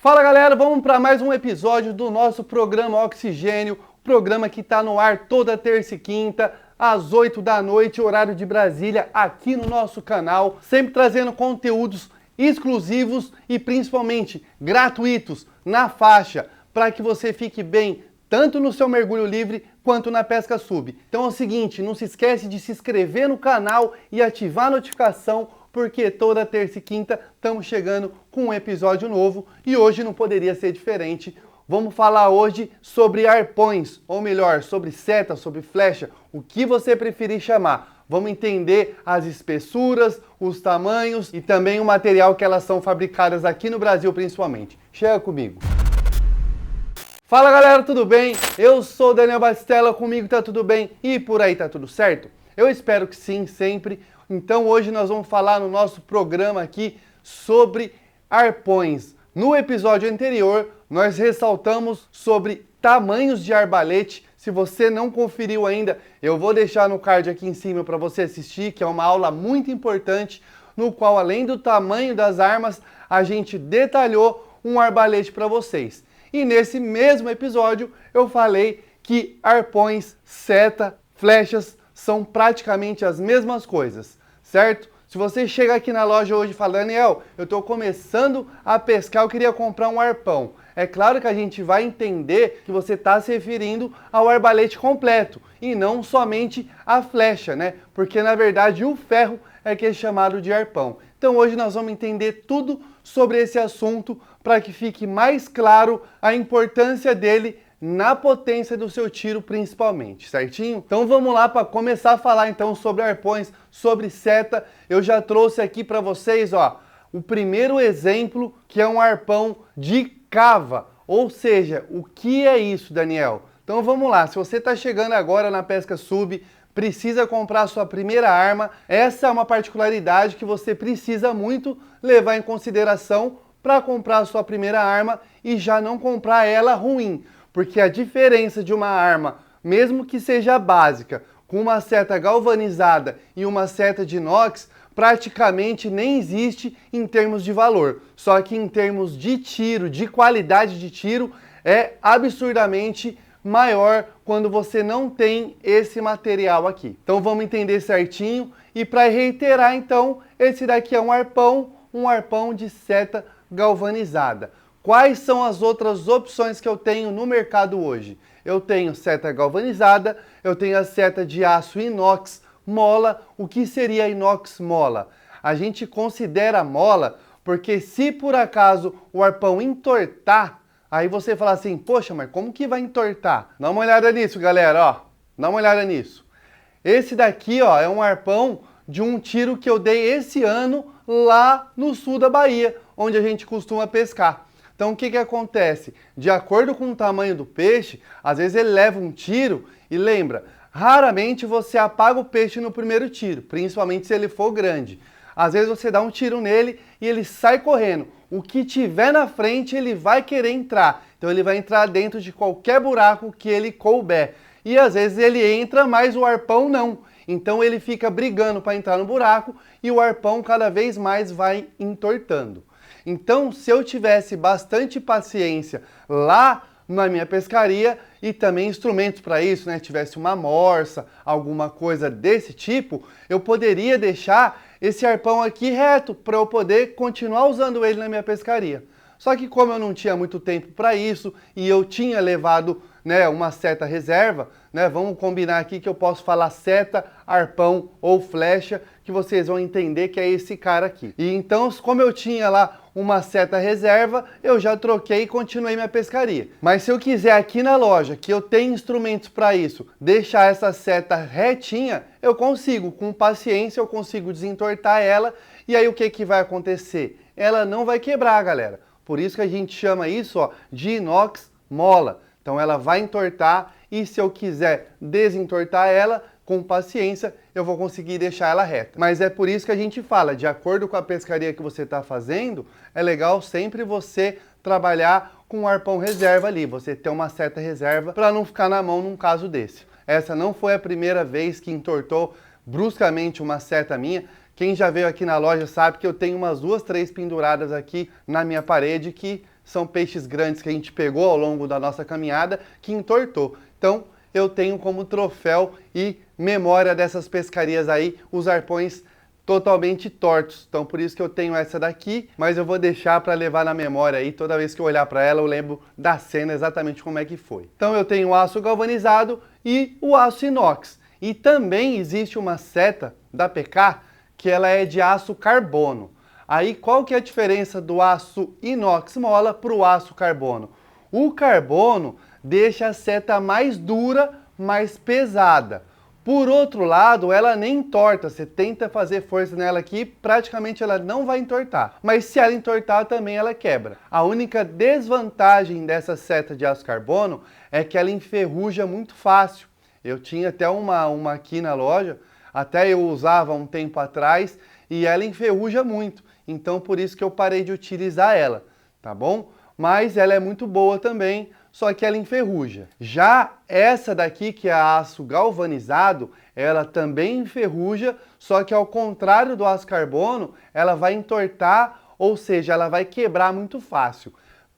Fala galera, vamos para mais um episódio do nosso programa Oxigênio, programa que está no ar toda terça e quinta, às 8 da noite, horário de Brasília, aqui no nosso canal, sempre trazendo conteúdos exclusivos e principalmente gratuitos na faixa, para que você fique bem tanto no seu mergulho livre quanto na pesca sub. Então é o seguinte, não se esquece de se inscrever no canal e ativar a notificação, porque toda terça e quinta estamos chegando com um episódio novo e hoje não poderia ser diferente. Vamos falar hoje sobre arpões, ou melhor, sobre seta, sobre flecha, o que você preferir chamar. Vamos entender as espessuras, os tamanhos e também o material que elas são fabricadas aqui no Brasil principalmente. Chega comigo. Fala galera, tudo bem? Eu sou o Daniel Bastella, comigo tá tudo bem e por aí tá tudo certo? Eu espero que sim, sempre. Então hoje nós vamos falar no nosso programa aqui sobre arpões. No episódio anterior nós ressaltamos sobre tamanhos de arbalete. Se você não conferiu ainda, eu vou deixar no card aqui em cima para você assistir, que é uma aula muito importante, no qual além do tamanho das armas, a gente detalhou um arbalete para vocês. E nesse mesmo episódio eu falei que arpões, seta, flechas são praticamente as mesmas coisas, certo? Se você chega aqui na loja hoje e fala, Daniel, eu estou começando a pescar, eu queria comprar um arpão. É claro que a gente vai entender que você está se referindo ao arbalete completo e não somente a flecha, né? Porque na verdade o ferro é que é chamado de arpão. Então hoje nós vamos entender tudo sobre esse assunto para que fique mais claro a importância dele na potência do seu tiro principalmente, certinho? Então vamos lá para começar a falar então sobre arpões, sobre seta. Eu já trouxe aqui para vocês, ó, o primeiro exemplo que é um arpão de cava. Ou seja, o que é isso, Daniel? Então vamos lá, se você está chegando agora na pesca sub, precisa comprar a sua primeira arma, essa é uma particularidade que você precisa muito levar em consideração para comprar a sua primeira arma e já não comprar ela ruim. Porque a diferença de uma arma, mesmo que seja básica, com uma seta galvanizada e uma seta de inox, praticamente nem existe em termos de valor. Só que em termos de tiro, de qualidade de tiro, é absurdamente maior quando você não tem esse material aqui. Então vamos entender certinho e para reiterar então, esse daqui é um arpão de seta galvanizada. Quais são as outras opções que eu tenho no mercado hoje? Eu tenho seta galvanizada, eu tenho a seta de aço inox mola. O que seria inox mola? A gente considera mola porque se por acaso o arpão entortar, aí você fala assim, poxa, mas como que vai entortar? Dá uma olhada nisso, galera, ó. Dá uma olhada nisso. Esse daqui, ó, é um arpão de um tiro que eu dei esse ano lá no sul da Bahia, onde a gente costuma pescar. Então o que acontece? De acordo com o tamanho do peixe, às vezes ele leva um tiro e lembra, raramente você apaga o peixe no primeiro tiro, principalmente se ele for grande. Às vezes você dá um tiro nele e ele sai correndo. O que tiver na frente ele vai querer entrar. Então ele vai entrar dentro de qualquer buraco que ele couber. E às vezes ele entra, mas o arpão não. Então ele fica brigando para entrar no buraco e o arpão cada vez mais vai entortando. Então, se eu tivesse bastante paciência lá na minha pescaria e também instrumentos para isso, né? Tivesse uma morsa, alguma coisa desse tipo, eu poderia deixar esse arpão aqui reto para eu poder continuar usando ele na minha pescaria. Só que como eu não tinha muito tempo para isso e eu tinha levado, né, uma seta reserva, né, vamos combinar aqui que eu posso falar seta, arpão ou flecha, que vocês vão entender que é esse cara aqui. E então, como eu tinha lá uma seta reserva, eu já troquei e continuei minha pescaria. Mas se eu quiser aqui na loja, que eu tenho instrumentos para isso, deixar essa seta retinha, eu consigo, com paciência eu consigo desentortar ela, e aí o que vai acontecer? Ela não vai quebrar, galera. Por isso que a gente chama isso, ó, de inox mola. Então ela vai entortar e se eu quiser desentortar ela, com paciência, eu vou conseguir deixar ela reta. Mas é por isso que a gente fala, de acordo com a pescaria que você está fazendo, é legal sempre você trabalhar com um arpão reserva ali, você ter uma seta reserva para não ficar na mão num caso desse. Essa não foi a primeira vez que entortou bruscamente uma seta minha. Quem já veio aqui na loja sabe que eu tenho umas 2, 3 penduradas aqui na minha parede que são peixes grandes que a gente pegou ao longo da nossa caminhada que entortou. Então eu tenho como troféu e memória dessas pescarias aí os arpões totalmente tortos. Então por isso que eu tenho essa daqui, mas eu vou deixar para levar na memória aí, toda vez que eu olhar para ela eu lembro da cena exatamente como é que foi. Então eu tenho o aço galvanizado e o aço inox. E também existe uma seta da PK que ela é de aço carbono. Aí qual que é a diferença do aço inox mola para o aço carbono? O carbono deixa a seta mais dura, mais pesada. Por outro lado, ela nem entorta, você tenta fazer força nela aqui, praticamente ela não vai entortar. Mas se ela entortar, também ela quebra. A única desvantagem dessa seta de aço carbono é que ela enferruja muito fácil. Eu tinha até uma aqui na loja, até eu usava um tempo atrás, e ela enferruja muito. Então por isso que eu parei de utilizar ela, tá bom? Mas ela é muito boa também, só que ela enferruja. Já essa daqui, que é aço galvanizado, ela também enferruja, só que ao contrário do aço carbono, ela vai entortar, ou seja, ela vai quebrar muito fácil.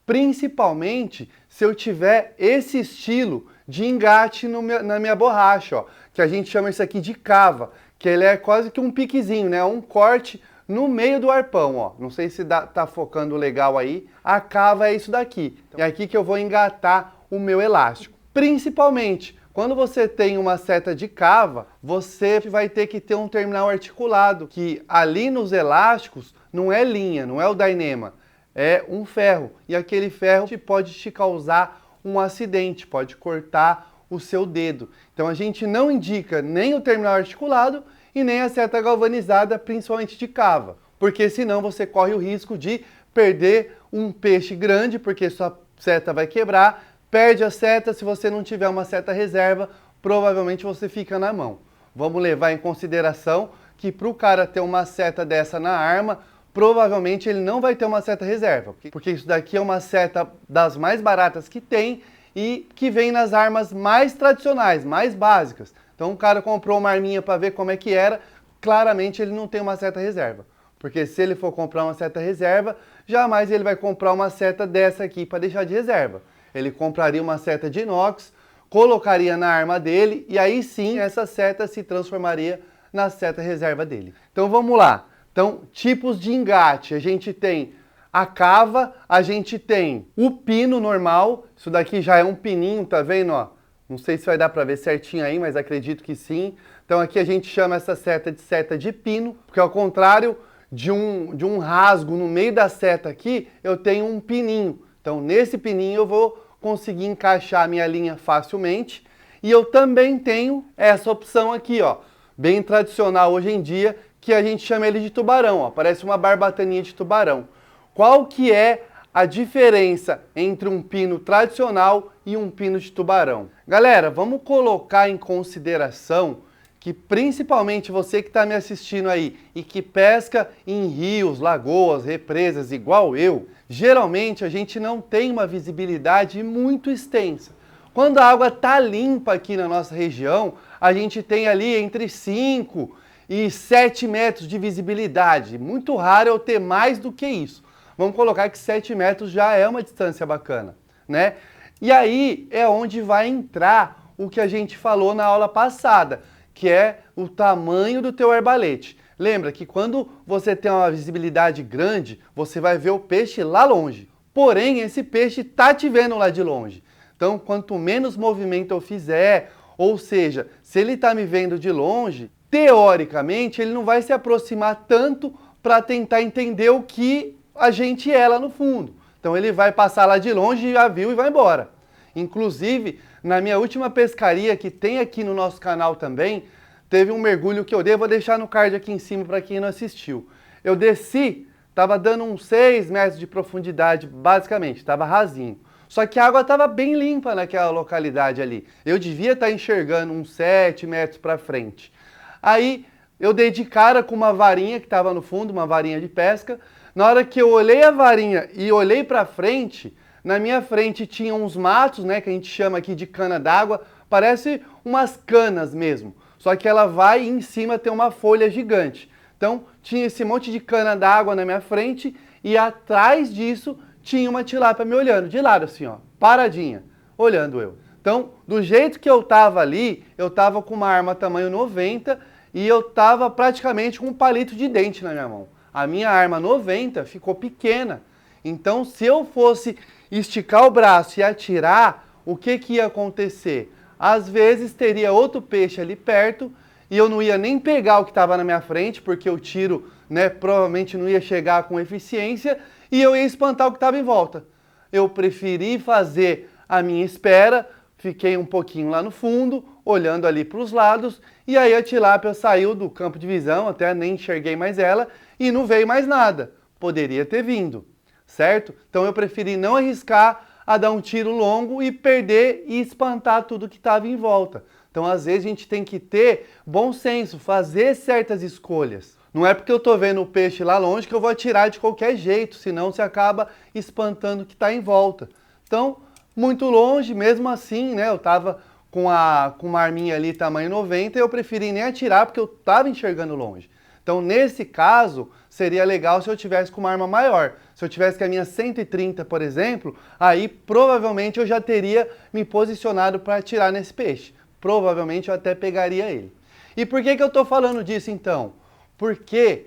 Principalmente se eu tiver esse estilo de engate na minha borracha, ó, que a gente chama isso aqui de cava, que ele é quase que um piquezinho, né? Um corte no meio do arpão, ó. Não sei se tá focando legal aí. A cava é isso daqui. É aqui que eu vou engatar o meu elástico. Principalmente, quando você tem uma seta de cava, você vai ter que ter um terminal articulado, que ali nos elásticos não é linha, não é o Dyneema, é um ferro. E aquele ferro pode te causar um acidente, pode cortar o seu dedo. Então a gente não indica nem o terminal articulado e nem a seta galvanizada, principalmente de cava, porque senão você corre o risco de perder um peixe grande, porque sua seta vai quebrar, perde a seta, se você não tiver uma seta reserva, provavelmente você fica na mão. Vamos levar em consideração que para o cara ter uma seta dessa na arma, provavelmente ele não vai ter uma seta reserva, porque isso daqui é uma seta das mais baratas que tem e que vem nas armas mais tradicionais, mais básicas. Então o cara comprou uma arminha para ver como é que era, claramente ele não tem uma seta reserva. Porque se ele for comprar uma seta reserva, jamais ele vai comprar uma seta dessa aqui para deixar de reserva. Ele compraria uma seta de inox, colocaria na arma dele e aí sim essa seta se transformaria na seta reserva dele. Então vamos lá. Então, tipos de engate. A gente tem a cava, a gente tem o pino normal. Isso daqui já é um pininho, tá vendo, ó? Não sei se vai dar para ver certinho aí, mas acredito que sim. Então aqui a gente chama essa seta de pino, porque ao contrário de um rasgo no meio da seta aqui, eu tenho um pininho. Então nesse pininho eu vou conseguir encaixar a minha linha facilmente. E eu também tenho essa opção aqui, ó, bem tradicional hoje em dia, que a gente chama ele de tubarão, ó, parece uma barbataninha de tubarão. Qual que é a diferença entre um pino tradicional e um pino de tubarão? Galera, vamos colocar em consideração que principalmente você que está me assistindo aí e que pesca em rios, lagoas, represas igual eu, geralmente a gente não tem uma visibilidade muito extensa. Quando a água está limpa aqui na nossa região, a gente tem ali entre 5 e 7 metros de visibilidade. Muito raro eu ter mais do que isso. Vamos colocar que 7 metros já é uma distância bacana, né? E aí é onde vai entrar o que a gente falou na aula passada, que é o tamanho do teu arbalete. Lembra que quando você tem uma visibilidade grande, você vai ver o peixe lá longe. Porém, esse peixe tá te vendo lá de longe. Então, quanto menos movimento eu fizer, ou seja, se ele tá me vendo de longe, teoricamente ele não vai se aproximar tanto para tentar entender o que a gente é lá no fundo. Então ele vai passar lá de longe, já viu e vai embora. Inclusive, na minha última pescaria, que tem aqui no nosso canal também, teve um mergulho que eu dei, vou deixar no card aqui em cima para quem não assistiu. Eu desci, estava dando uns 6 metros de profundidade, basicamente, estava rasinho. Só que a água estava bem limpa naquela localidade ali. Eu devia estar enxergando uns 7 metros para frente. Aí eu dei de cara com uma varinha que estava no fundo, uma varinha de pesca. Na hora que eu olhei a varinha e olhei para frente, na minha frente tinha uns matos, né, que a gente chama aqui de cana d'água, parece umas canas mesmo. Só que ela vai e em cima tem uma folha gigante. Então tinha esse monte de cana d'água na minha frente e atrás disso tinha uma tilápia me olhando, de lado assim, ó, paradinha, olhando eu. Então, do jeito que eu tava ali, eu tava com uma arma tamanho 90 e eu tava praticamente com um palito de dente na minha mão. A minha arma 90 ficou pequena. Então, se eu fosse esticar o braço e atirar, o que ia acontecer? Às vezes teria outro peixe ali perto e eu não ia nem pegar o que estava na minha frente, porque o tiro, né, provavelmente não ia chegar com eficiência e eu ia espantar o que estava em volta. Eu preferi fazer a minha espera, fiquei um pouquinho lá no fundo, olhando ali para os lados, e aí a tilápia saiu do campo de visão, até nem enxerguei mais ela, e não veio mais nada. Poderia ter vindo, certo? Então eu preferi não arriscar a dar um tiro longo e perder e espantar tudo que estava em volta. Então às vezes a gente tem que ter bom senso, fazer certas escolhas. Não é porque eu estou vendo o peixe lá longe que eu vou atirar de qualquer jeito, senão você acaba espantando o que está em volta. Então, muito longe, mesmo assim, né, eu estava com uma arminha ali tamanho 90 e eu preferi nem atirar porque eu estava enxergando longe. Então, nesse caso, seria legal se eu tivesse com uma arma maior. Se eu tivesse com a minha 130, por exemplo, aí provavelmente eu já teria me posicionado para atirar nesse peixe. Provavelmente eu até pegaria ele. E por que eu estou falando disso então? Porque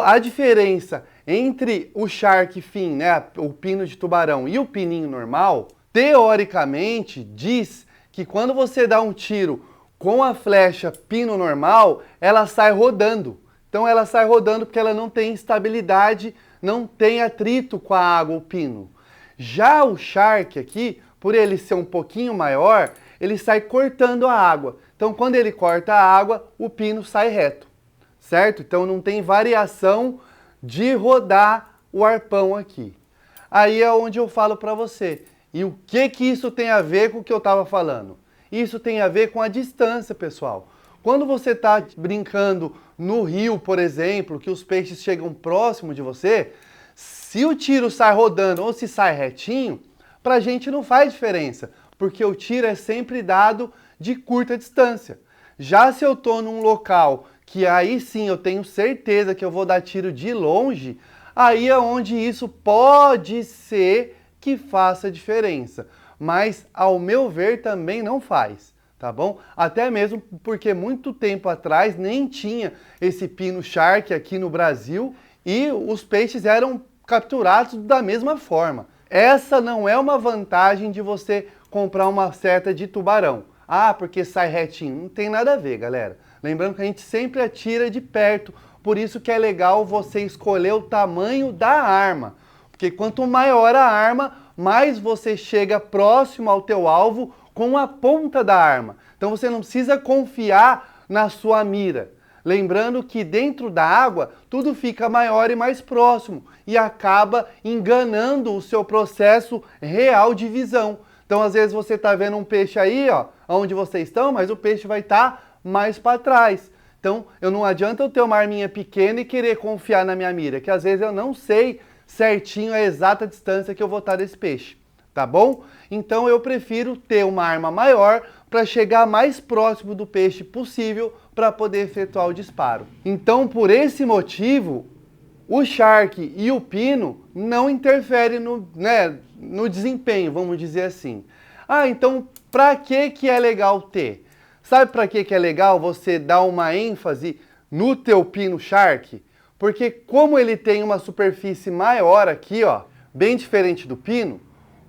a diferença entre o shark fin, né, o pino de tubarão, e o pininho normal, teoricamente diz que quando você dá um tiro com a flecha pino normal, ela sai rodando. Então ela sai rodando porque ela não tem estabilidade, não tem atrito com a água, o pino. Já o shark aqui, por ele ser um pouquinho maior, ele sai cortando a água. Então quando ele corta a água, o pino sai reto, certo? Então não tem variação de rodar o arpão aqui. Aí é onde eu falo para você. E o que isso tem a ver com o que eu estava falando? Isso tem a ver com a distância, pessoal. Quando você está brincando no rio, por exemplo, que os peixes chegam próximo de você, se o tiro sai rodando ou se sai retinho, para a gente não faz diferença, porque o tiro é sempre dado de curta distância. Já se eu estou num local que aí sim eu tenho certeza que eu vou dar tiro de longe, aí é onde isso pode ser que faça diferença. Mas, ao meu ver, também não faz, tá bom? Até mesmo porque muito tempo atrás nem tinha esse pino shark aqui no Brasil e os peixes eram capturados da mesma forma. Essa não é uma vantagem de você comprar uma seta de tubarão. Ah, porque sai retinho. Não tem nada a ver, galera. Lembrando que a gente sempre atira de perto, por isso que é legal você escolher o tamanho da arma. Porque quanto maior a arma, mais você chega próximo ao teu alvo com a ponta da arma. Então você não precisa confiar na sua mira. Lembrando que dentro da água tudo fica maior e mais próximo e acaba enganando o seu processo real de visão. Então às vezes você está vendo um peixe aí, ó, onde vocês estão, mas o peixe vai estar mais para trás. Então não adianta eu ter uma arminha pequena e querer confiar na minha mira, que às vezes eu não sei certinho a exata distância que eu vou estar desse peixe, tá bom? Então eu prefiro ter uma arma maior para chegar mais próximo do peixe possível para poder efetuar o disparo. Então por esse motivo, o shark e o pino não interferem no desempenho, vamos dizer assim. Ah, então para que é legal ter? Sabe para que é legal você dar uma ênfase no teu pino shark? Porque como ele tem uma superfície maior aqui, ó, bem diferente do pino,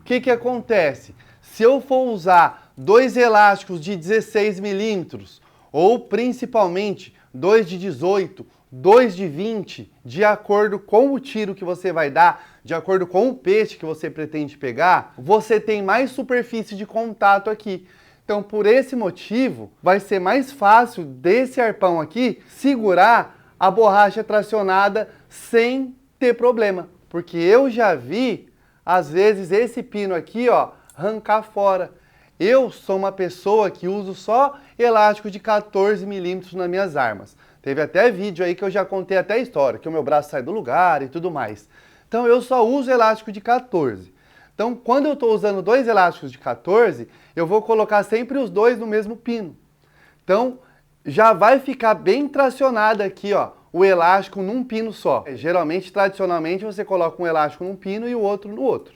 o que acontece? Se eu for usar dois elásticos de 16 milímetros, ou principalmente dois de 18, dois de 20, de acordo com o tiro que você vai dar, de acordo com o peixe que você pretende pegar, você tem mais superfície de contato aqui. Então, por esse motivo, vai ser mais fácil desse arpão aqui segurar a borracha tracionada sem ter problema. Porque eu já vi, às vezes, esse pino aqui, ó, arrancar fora. Eu sou uma pessoa que uso só elástico de 14 milímetros nas minhas armas. Teve até vídeo aí que eu já contei até a história, que o meu braço sai do lugar e tudo mais. Então eu só uso elástico de 14. Então quando eu estou usando dois elásticos de 14, eu vou colocar sempre os dois no mesmo pino. Então já vai ficar bem tracionada aqui, ó, o elástico num pino só. Geralmente, tradicionalmente, você coloca um elástico num pino e o outro no outro.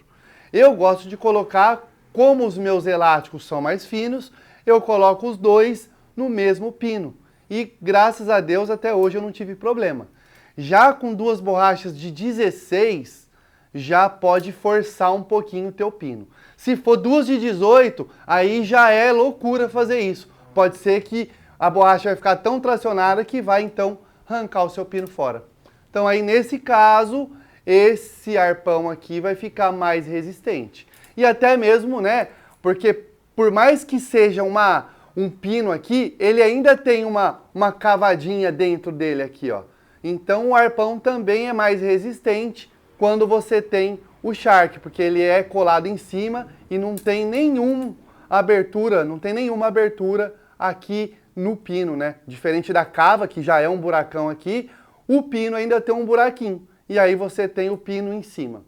Eu gosto de colocar, como os meus elásticos são mais finos, eu coloco os dois no mesmo pino. E graças a Deus até hoje eu não tive problema. Já com duas borrachas de 16, já pode forçar um pouquinho o teu pino. Se for duas de 18, aí já é loucura fazer isso. Pode ser que a borracha vai ficar tão tracionada que vai então arrancar o seu pino fora. Então aí nesse caso, esse arpão aqui vai ficar mais resistente. E até mesmo, né, porque por mais que seja um pino aqui, ele ainda tem uma cavadinha dentro dele aqui, ó. Então o arpão também é mais resistente quando você tem o Shark, porque ele é colado em cima e não tem nenhuma abertura aqui no pino, né? Diferente da cava, que já é um buracão aqui, o pino ainda tem um buraquinho. E aí você tem o pino em cima.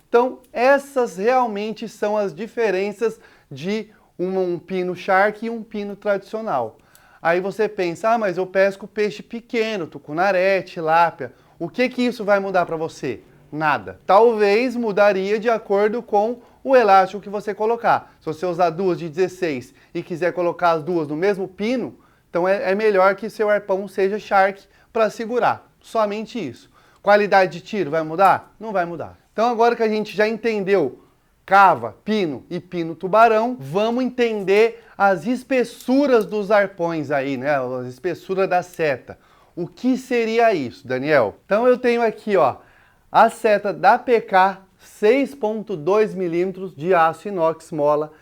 Então, essas realmente são as diferenças de um pino Shark e um pino tradicional. Aí você pensa, ah, mas eu pesco peixe pequeno, tucunaré, tilápia. O que isso vai mudar para você? Nada. Talvez mudaria de acordo com o elástico que você colocar. Se você usar duas de 16 e quiser colocar as duas no mesmo pino, então é melhor que seu arpão seja Shark para segurar. Somente isso. Qualidade de tiro vai mudar? Não vai mudar. Então agora que a gente já entendeu cava, pino e pino tubarão, vamos entender as espessuras dos arpões aí, né? A espessura da seta. O que seria isso, Daniel? Então eu tenho aqui, ó, a seta da PK 6.2 milímetros de aço inox mola.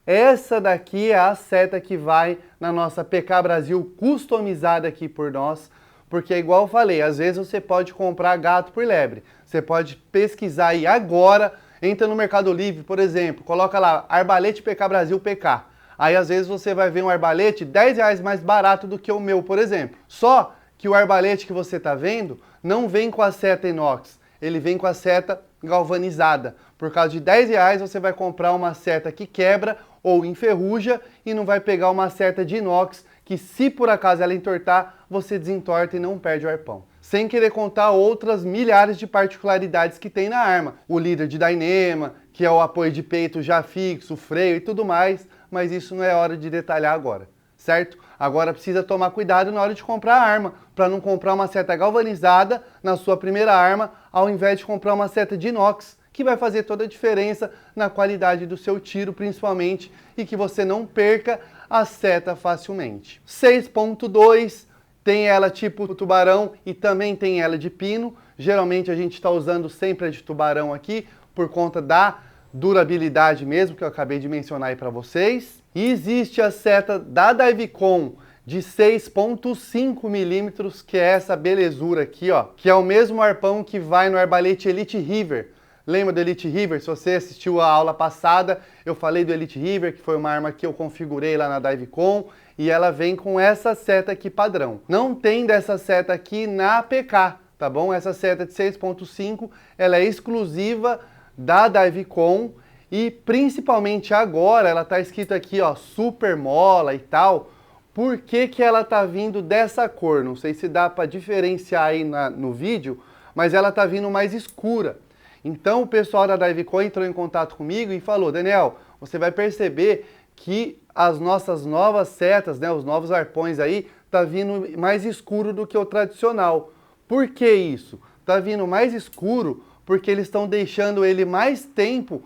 Essa daqui é a seta que vai na nossa PK Brasil, customizada aqui por nós, porque igual eu falei, às vezes você pode comprar gato por lebre. Você pode pesquisar aí agora, entra no Mercado Livre, por exemplo, coloca lá, arbalete PK Brasil PK. Aí às vezes você vai ver um arbalete R$10 mais barato do que o meu, por exemplo. Só que o arbalete que você está vendo não vem com a seta inox, ele vem com a seta galvanizada. Por causa de R$10 você vai comprar uma seta que quebra ou enferruja e não vai pegar uma seta de inox que, se por acaso ela entortar, você desentorta e não perde o arpão. Sem querer contar outras milhares de particularidades que tem na arma. O líder de Dyneema, que é o apoio de peito já fixo, o freio e tudo mais, mas isso não é hora de detalhar agora, certo? Agora precisa tomar cuidado na hora de comprar a arma, para não comprar uma seta galvanizada na sua primeira arma, ao invés de comprar uma seta de inox, que vai fazer toda a diferença na qualidade do seu tiro, principalmente, e que você não perca a seta facilmente. 6.2, tem ela tipo tubarão e também tem ela de pino. Geralmente a gente está usando sempre a de tubarão aqui, por conta da durabilidade mesmo, que eu acabei de mencionar aí para vocês. E existe a seta da Divecon de 6.5 milímetros, que é essa belezura aqui, ó, que é o mesmo arpão que vai no arbalete Elite River. Lembra do Elite River? Se você assistiu a aula passada, eu falei do Elite River, que foi uma arma que eu configurei lá na Divecon, e ela vem com essa seta aqui padrão. Não tem dessa seta aqui na PK, tá bom? Essa seta de 6.5, ela é exclusiva da Divecon, e principalmente agora, ela tá escrito aqui, ó, super mola e tal. Por que que ela tá vindo dessa cor? Não sei se dá para diferenciar aí no vídeo, mas ela tá vindo mais escura. Então o pessoal da Divecon entrou em contato comigo e falou, Daniel, você vai perceber que as nossas novas setas, né, os novos arpões aí, tá vindo mais escuro do que o tradicional. Por que isso? Tá vindo mais escuro porque eles estão deixando ele mais tempo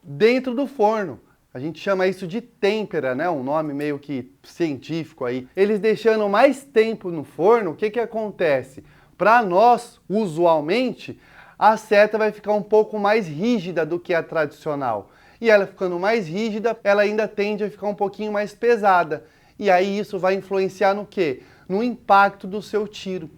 dentro do forno. A gente chama isso de têmpera, né? Um nome meio que científico aí. Eles deixando mais tempo no forno, o que que acontece? Para nós, usualmente, a seta vai ficar um pouco mais rígida do que a tradicional. E ela ficando mais rígida, ela ainda tende a ficar um pouquinho mais pesada. E aí isso vai influenciar no quê? No impacto do seu tiro.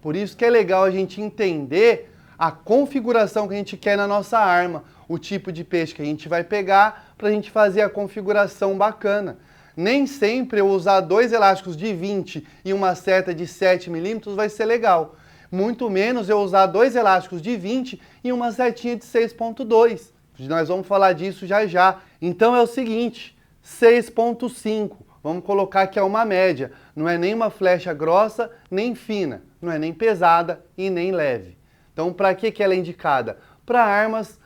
Por isso que é legal a gente entender a configuração que a gente quer na nossa arma, o tipo de peixe que a gente vai pegar para a gente fazer a configuração bacana. Nem sempre eu usar dois elásticos de 20 e uma seta de 7 milímetros vai ser legal. Muito menos eu usar dois elásticos de 20 e uma setinha de 6.2. Nós vamos falar disso já já. Então é o seguinte, 6.5. vamos colocar que é uma média. Não é nem uma flecha grossa, nem fina. Não é nem pesada e nem leve. Então, para que ela é indicada? Para armas,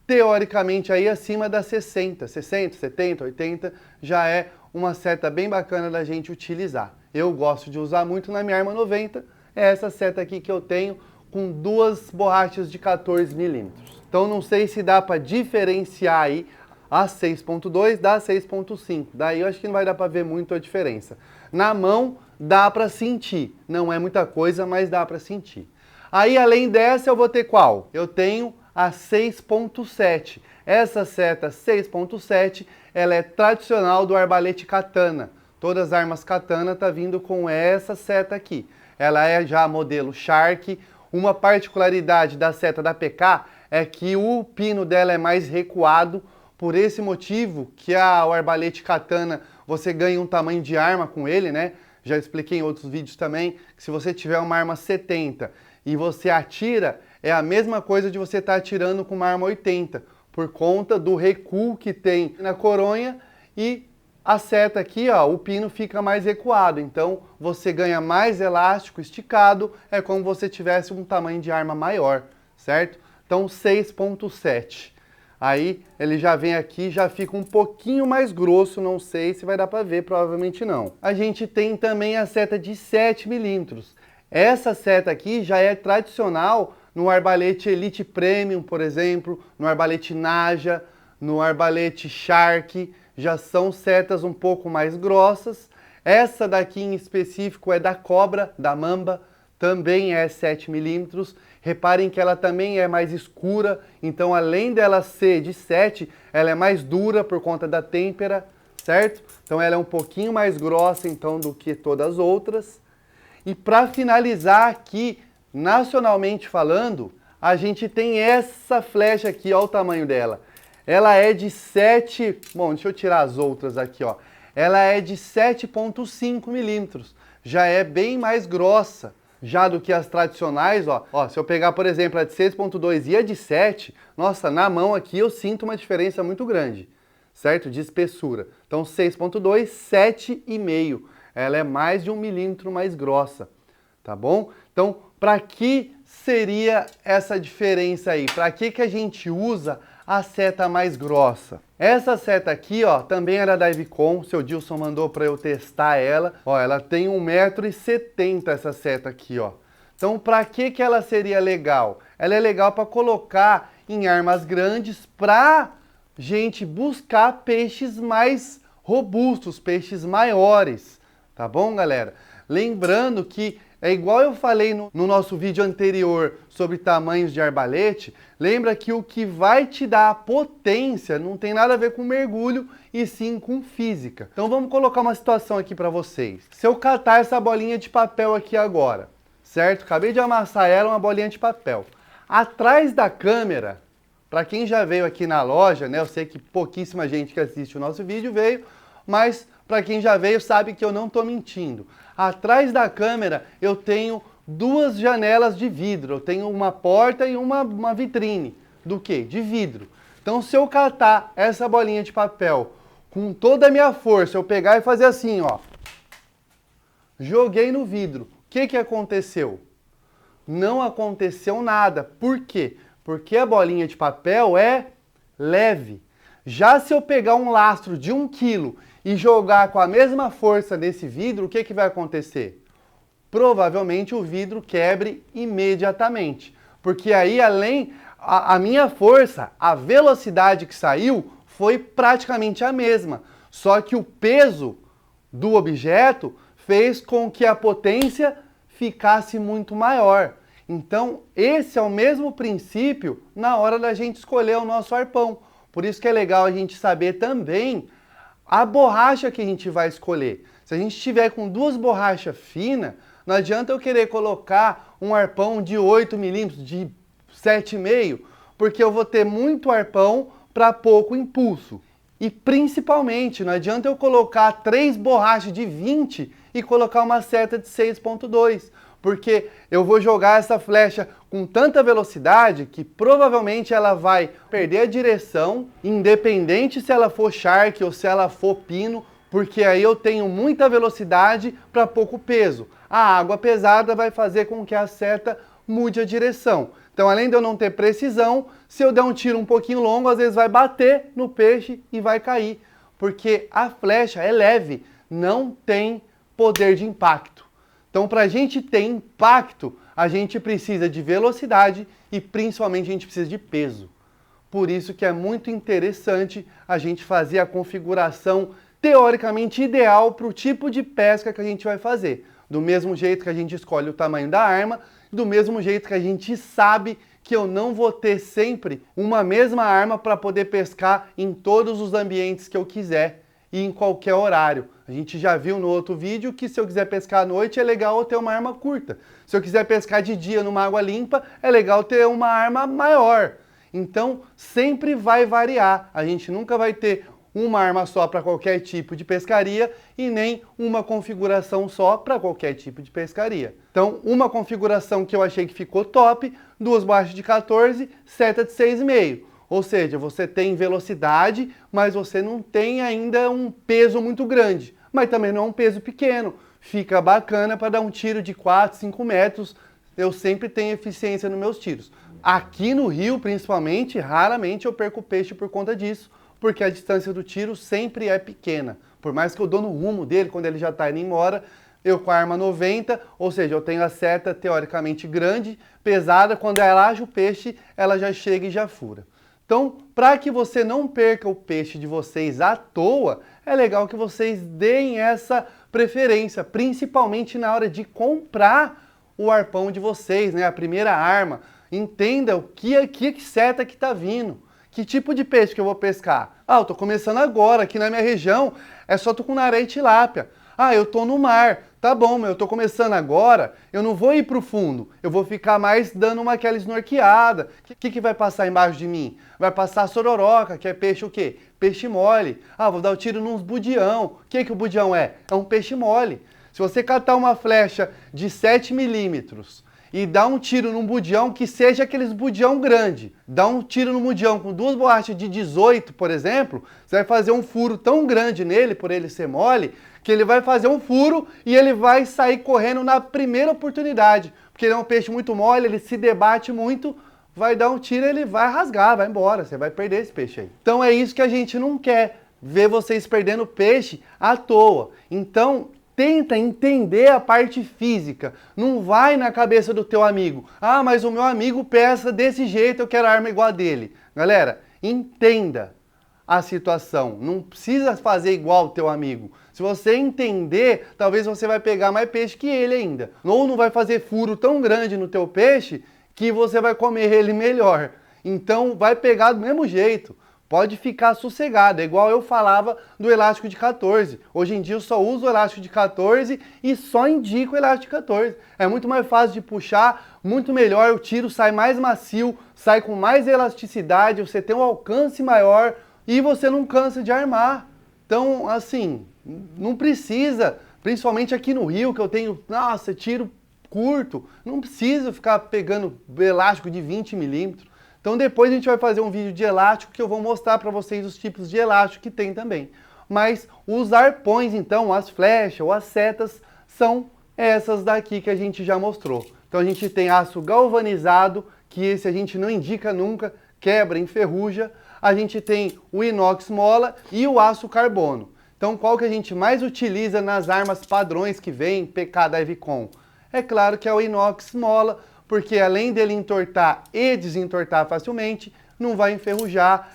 teoricamente, aí acima das 60, 70, 80, já é uma seta bem bacana da gente utilizar. Eu gosto de usar muito na minha arma 90, é essa seta aqui que eu tenho, com duas borrachas de 14 milímetros. Então, não sei se dá para diferenciar aí a 6.2 da 6.5. Daí eu acho que não vai dar para ver muito a diferença. Na mão, dá para sentir. Não é muita coisa, mas dá para sentir. Aí, além dessa, eu vou ter qual? Eu tenho a 6.7. Essa seta 6.7, ela é tradicional do arbalete katana. Todas as armas katana tá vindo com essa seta aqui. Ela é já modelo Shark. Uma particularidade da seta da PK é que o pino dela é mais recuado. Por esse motivo que o arbalete katana, você ganha um tamanho de arma com ele, né? Já expliquei em outros vídeos também, que se você tiver uma arma 70 e você atira, é a mesma coisa de você estar atirando com uma arma 80, por conta do recuo que tem na coronha e a seta aqui, ó, o pino fica mais recuado, então você ganha mais elástico esticado, é como se você tivesse um tamanho de arma maior, certo? Então 6.7. Aí ele já vem aqui, já fica um pouquinho mais grosso, não sei se vai dar para ver, provavelmente não. A gente tem também a seta de 7 milímetros. Essa seta aqui já é tradicional no arbalete Elite Premium, por exemplo, no arbalete Naja, no arbalete Shark, já são setas um pouco mais grossas. Essa daqui em específico é da Cobra, da Mamba, também é 7 milímetros. Reparem que ela também é mais escura, então além dela ser de 7, ela é mais dura por conta da têmpera, certo? Então ela é um pouquinho mais grossa então do que todas as outras. E para finalizar aqui, nacionalmente falando, a gente tem essa flecha aqui, olha o tamanho dela. Ela é de 7, bom, deixa eu tirar as outras aqui, ó. Ela é de 7.5 milímetros, já é bem mais grossa. Já do que as tradicionais, ó, se eu pegar, por exemplo, a de 6.2 e a de 7, nossa, na mão aqui eu sinto uma diferença muito grande, certo? De espessura. Então 6.2, 7,5. Ela é mais de 1 milímetro mais grossa, tá bom? Então, para que seria essa diferença aí? Para que a gente usa a seta mais grossa? Essa seta aqui, ó, também era da Ivicon, o seu Dilson mandou para eu testar ela. Ó, ela tem 1,70 m essa seta aqui, ó. Então, para que ela seria legal? Ela é legal para colocar em armas grandes para gente buscar peixes mais robustos, peixes maiores, tá bom, galera? Lembrando que é igual eu falei no nosso vídeo anterior sobre tamanhos de arbalete, lembra que o que vai te dar a potência não tem nada a ver com mergulho e sim com física. Então vamos colocar uma situação aqui para vocês. Se eu catar essa bolinha de papel aqui agora, certo? Acabei de amassar ela, uma bolinha de papel. Atrás da câmera, para quem já veio aqui na loja, né? Eu sei que pouquíssima gente que assiste o nosso vídeo veio, mas para quem já veio sabe que eu não estou mentindo. Atrás da câmera eu tenho duas janelas de vidro. Eu tenho uma porta e uma vitrine. Do quê? De vidro. Então se eu catar essa bolinha de papel com toda a minha força, eu pegar e fazer assim, ó. Joguei no vidro. O que aconteceu? Não aconteceu nada. Por quê? Porque a bolinha de papel é leve. Já se eu pegar um lastro de 1 kg e jogar com a mesma força nesse vidro, o que vai acontecer? Provavelmente o vidro quebre imediatamente. Porque aí, além, a minha força, a velocidade que saiu, foi praticamente a mesma. Só que o peso do objeto fez com que a potência ficasse muito maior. Então, esse é o mesmo princípio na hora da gente escolher o nosso arpão. Por isso que é legal a gente saber também a borracha que a gente vai escolher. Se a gente estiver com duas borrachas finas, não adianta eu querer colocar um arpão de 8 milímetros, de 7,5, porque eu vou ter muito arpão para pouco impulso. E principalmente, não adianta eu colocar 3 borrachas de 20 e colocar uma seta de 6.2, porque eu vou jogar essa flecha com tanta velocidade que provavelmente ela vai perder a direção, independente se ela for Shark ou se ela for Pino, porque aí eu tenho muita velocidade para pouco peso. A água pesada vai fazer com que a seta mude a direção. Então, além de eu não ter precisão, se eu der um tiro um pouquinho longo, às vezes vai bater no peixe e vai cair, porque a flecha é leve, não tem poder de impacto. Então, para a gente ter impacto, a gente precisa de velocidade e principalmente a gente precisa de peso. Por isso que é muito interessante a gente fazer a configuração teoricamente ideal para o tipo de pesca que a gente vai fazer. Do mesmo jeito que a gente escolhe o tamanho da arma, do mesmo jeito que a gente sabe que eu não vou ter sempre uma mesma arma para poder pescar em todos os ambientes que eu quiser e em qualquer horário. A gente já viu no outro vídeo que se eu quiser pescar à noite é legal eu ter uma arma curta. Se eu quiser pescar de dia numa água limpa, é legal ter uma arma maior. Então, sempre vai variar. A gente nunca vai ter uma arma só para qualquer tipo de pescaria e nem uma configuração só para qualquer tipo de pescaria. Então, uma configuração que eu achei que ficou top, 2 borrachas de 14, seta de 6,5. Ou seja, você tem velocidade, mas você não tem ainda um peso muito grande. Mas também não é um peso pequeno. Fica bacana para dar um tiro de 4, 5 metros. Eu sempre tenho eficiência nos meus tiros. Aqui no Rio, principalmente, raramente eu perco peixe por conta disso, porque a distância do tiro sempre é pequena. Por mais que eu dou no rumo dele, quando ele já está indo embora, eu com a arma 90, ou seja, eu tenho a seta teoricamente grande, pesada, quando ela age o peixe, ela já chega e já fura. Então, para que você não perca o peixe de vocês à toa, é legal que vocês deem essa preferência, principalmente na hora de comprar o arpão de vocês, né? A primeira arma. Entenda o que seta que está vindo. Que tipo de peixe que eu vou pescar? Ah, eu tô começando agora, aqui na minha região é só tucunaré e tilápia. Ah, eu tô no mar. Tá bom, mas eu tô começando agora, eu não vou ir pro fundo. Eu vou ficar mais dando aquela snorkeada. O que vai passar embaixo de mim? Vai passar sororoca, que é peixe o quê? Peixe mole. Ah, vou dar o tiro nos budião. O que o budião é? É um peixe mole. Se você catar uma flecha de 7 milímetros e dar um tiro num budião que seja aqueles budião grande. Dá um tiro no budião com 2 borrachas de 18, por exemplo, você vai fazer um furo tão grande nele, por ele ser mole, que ele vai fazer um furo e ele vai sair correndo na primeira oportunidade. Porque ele é um peixe muito mole, ele se debate muito, vai dar um tiro e ele vai rasgar, vai embora, você vai perder esse peixe aí. Então é isso que a gente não quer, ver vocês perdendo peixe à toa. Então, tenta entender a parte física. Não vai na cabeça do teu amigo. Ah, mas o meu amigo pesca desse jeito, eu quero arma igual a dele. Galera, entenda a situação. Não precisa fazer igual o teu amigo. Se você entender, talvez você vai pegar mais peixe que ele ainda. Ou não vai fazer furo tão grande no teu peixe que você vai comer ele melhor. Então vai pegar do mesmo jeito. Pode ficar sossegado, é igual eu falava do elástico de 14. Hoje em dia eu só uso o elástico de 14 e só indico o elástico de 14. É muito mais fácil de puxar, muito melhor, o tiro sai mais macio, sai com mais elasticidade, você tem um alcance maior e você não cansa de armar. Então, assim, não precisa, principalmente aqui no Rio, que eu tenho, nossa, tiro curto, não precisa ficar pegando elástico de 20 milímetros. Então depois a gente vai fazer um vídeo de elástico que eu vou mostrar para vocês os tipos de elástico que tem também. Mas os arpões, então, as flechas ou as setas, são essas daqui que a gente já mostrou. Então a gente tem aço galvanizado, que esse a gente não indica nunca, quebra, enferruja. A gente tem o inox mola e o aço carbono. Então qual que a gente mais utiliza nas armas padrões que vem, PK da Evicom? É claro que é o inox mola, porque além dele entortar e desentortar facilmente, não vai enferrujar.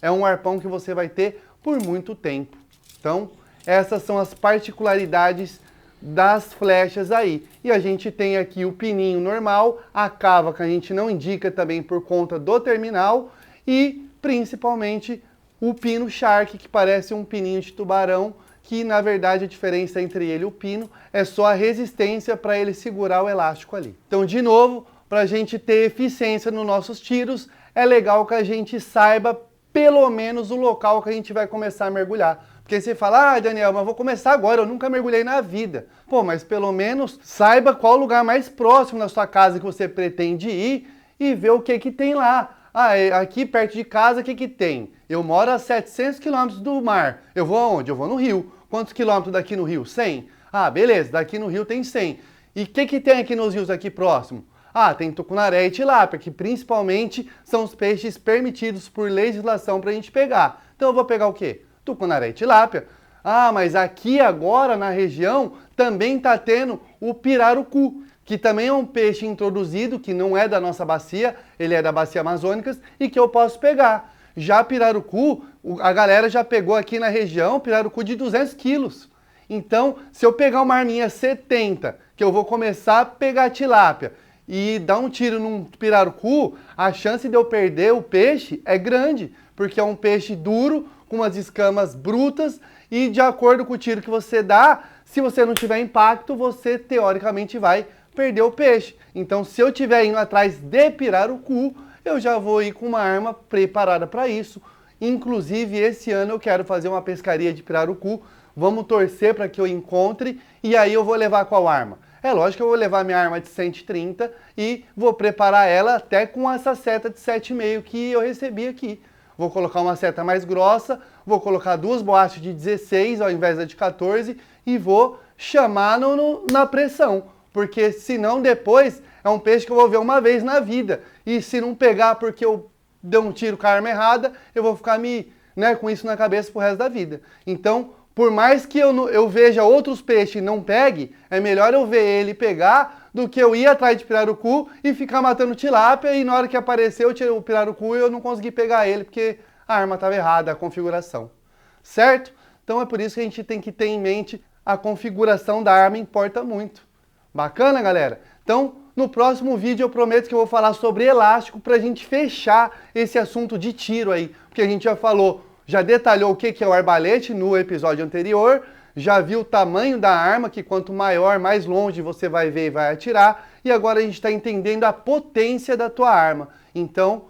É um arpão que você vai ter por muito tempo. Então, essas são as particularidades das flechas aí. E a gente tem aqui o pininho normal, a cava que a gente não indica também por conta do terminal e principalmente o pino Shark, que parece um pininho de tubarão, que na verdade a diferença entre ele e o pino é só a resistência para ele segurar o elástico ali. Então, de novo, para a gente ter eficiência nos nossos tiros, é legal que a gente saiba pelo menos o local que a gente vai começar a mergulhar. Porque você fala, ah, Daniel, mas vou começar agora, eu nunca mergulhei na vida. Pô, mas pelo menos saiba qual o lugar mais próximo da sua casa que você pretende ir e ver o que tem lá. Ah, aqui perto de casa, o que tem? Eu moro a 700 quilômetros do mar. Eu vou aonde? Eu vou no rio. Quantos quilômetros daqui no rio? 100? Ah, beleza, daqui no rio tem 100. E o que tem aqui nos rios aqui próximo? Ah, tem tucunaré e tilápia, que principalmente são os peixes permitidos por legislação para a gente pegar. Então eu vou pegar o quê? Tucunaré e tilápia. Ah, mas aqui agora na região também está tendo o pirarucu, que também é um peixe introduzido, que não é da nossa bacia, ele é da bacia amazônica e que eu posso pegar. Já pirarucu, a galera já pegou aqui na região pirarucu de 200 quilos. Então, se eu pegar uma arminha 70, que eu vou começar a pegar tilápia e dar um tiro num pirarucu, a chance de eu perder o peixe é grande, porque é um peixe duro, com umas escamas brutas, e de acordo com o tiro que você dá, se você não tiver impacto, você teoricamente vai perder o peixe. Então, se eu estiver indo atrás de pirarucu, eu já vou ir com uma arma preparada para isso. Inclusive, esse ano eu quero fazer uma pescaria de pirarucu. Vamos torcer para que eu encontre e aí eu vou levar qual arma? É lógico que eu vou levar minha arma de 130 e vou preparar ela até com essa seta de 7,5 que eu recebi aqui. Vou colocar uma seta mais grossa, vou colocar 2 borrachas de 16 ao invés da de 14 e vou chamar na pressão. Porque senão depois é um peixe que eu vou ver uma vez na vida. E se não pegar porque eu dei um tiro com a arma errada, eu vou ficar com isso na cabeça pro resto da vida. Então, por mais que eu veja outros peixes e não pegue, é melhor eu ver ele pegar do que eu ir atrás de pirarucu e ficar matando tilápia e na hora que aparecer eu tirei o pirarucu e eu não consegui pegar ele porque a arma estava errada, a configuração. Certo? Então é por isso que a gente tem que ter em mente a configuração da arma importa muito. Bacana, galera? Então, no próximo vídeo eu prometo que eu vou falar sobre elástico para a gente fechar esse assunto de tiro aí. Porque a gente já detalhou o que é o arbalete no episódio anterior, já viu o tamanho da arma, que quanto maior, mais longe você vai ver e vai atirar, e agora a gente está entendendo a potência da tua arma. Então,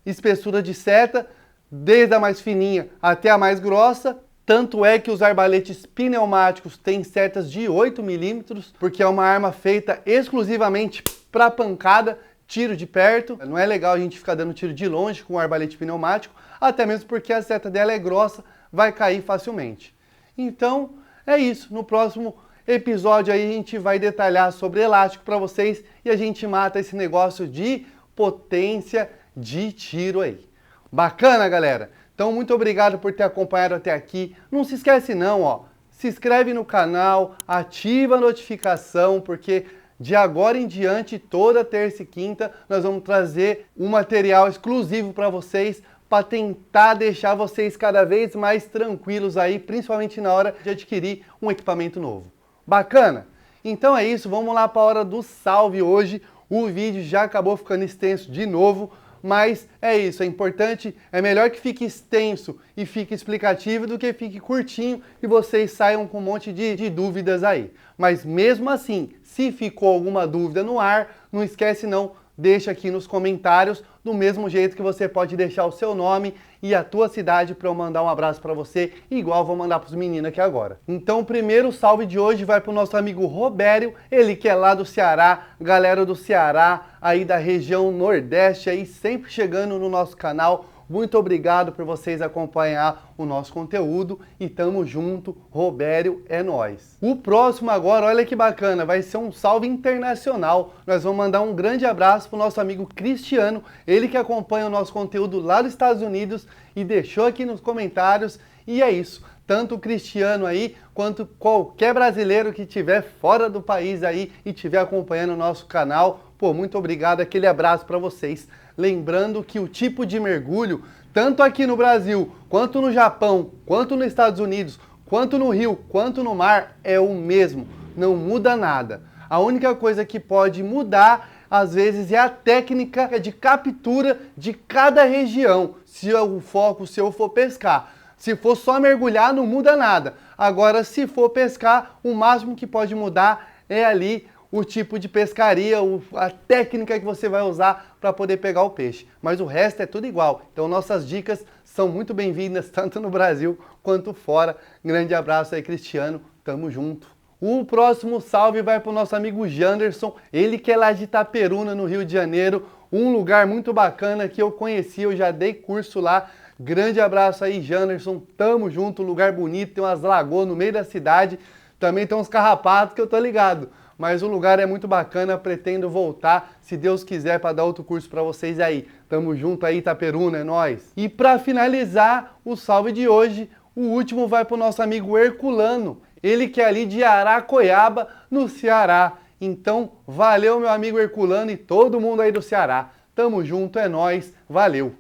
espessura de seta, desde a mais fininha até a mais grossa, tanto é que os arbaletes pneumáticos têm setas de 8 milímetros, porque é uma arma feita exclusivamente para pancada, tiro de perto. Não é legal a gente ficar dando tiro de longe com o arbalete pneumático, até mesmo porque a seta dela é grossa, vai cair facilmente. Então, é isso. No próximo episódio aí a gente vai detalhar sobre elástico para vocês e a gente mata esse negócio de potência de tiro aí. Bacana, galera? Então, muito obrigado por ter acompanhado até aqui. Não se esquece não, ó. Se inscreve no canal, ativa a notificação, porque de agora em diante, toda terça e quinta, nós vamos trazer um material exclusivo para vocês, para tentar deixar vocês cada vez mais tranquilos aí, principalmente na hora de adquirir um equipamento novo. Bacana? Então é isso, vamos lá para a hora do salve hoje. O vídeo já acabou ficando extenso de novo, mas é isso, é importante, é melhor que fique extenso e fique explicativo do que fique curtinho e vocês saiam com um monte de dúvidas aí. Mas mesmo assim, se ficou alguma dúvida no ar, não esquece não, deixa aqui nos comentários, do mesmo jeito que você pode deixar o seu nome e a tua cidade para eu mandar um abraço para você, igual vou mandar para os meninos aqui agora. Então o primeiro salve de hoje vai para o nosso amigo Robério, ele que é lá do Ceará, galera do Ceará, aí da região Nordeste, aí sempre chegando no nosso canal. Muito obrigado por vocês acompanhar o nosso conteúdo e tamo junto, Robério, é nóis. O próximo agora, olha que bacana, vai ser um salve internacional. Nós vamos mandar um grande abraço pro nosso amigo Cristiano, ele que acompanha o nosso conteúdo lá dos Estados Unidos e deixou aqui nos comentários. E é isso, tanto o Cristiano aí, quanto qualquer brasileiro que estiver fora do país aí e estiver acompanhando o nosso canal, pô, muito obrigado, aquele abraço para vocês. Lembrando que o tipo de mergulho, tanto aqui no Brasil, quanto no Japão, quanto nos Estados Unidos, quanto no rio, quanto no mar, é o mesmo. Não muda nada. A única coisa que pode mudar, às vezes, é a técnica de captura de cada região. Se o foco, se eu for pescar. Se for só mergulhar, não muda nada. Agora, se for pescar, o máximo que pode mudar é ali o tipo de pescaria, a técnica que você vai usar para poder pegar o peixe. Mas o resto é tudo igual. Então nossas dicas são muito bem-vindas, tanto no Brasil quanto fora. Grande abraço aí, Cristiano. Tamo junto. O próximo salve vai para o nosso amigo Janderson, ele que é lá de Itaperuna, no Rio de Janeiro. Um lugar muito bacana que eu conheci, eu já dei curso lá Grande abraço aí, Janderson. Tamo junto, lugar bonito, tem umas lagoas no meio da cidade. Também tem uns carrapatos que eu tô ligado. Mas o lugar é muito bacana, pretendo voltar, se Deus quiser, para dar outro curso para vocês aí. Tamo junto aí, Itaperuna, é nóis. E para finalizar o salve de hoje, o último vai pro nosso amigo Herculano. Ele que é ali de Aracoiaba, no Ceará. Então, valeu meu amigo Herculano e todo mundo aí do Ceará. Tamo junto, é nóis, valeu!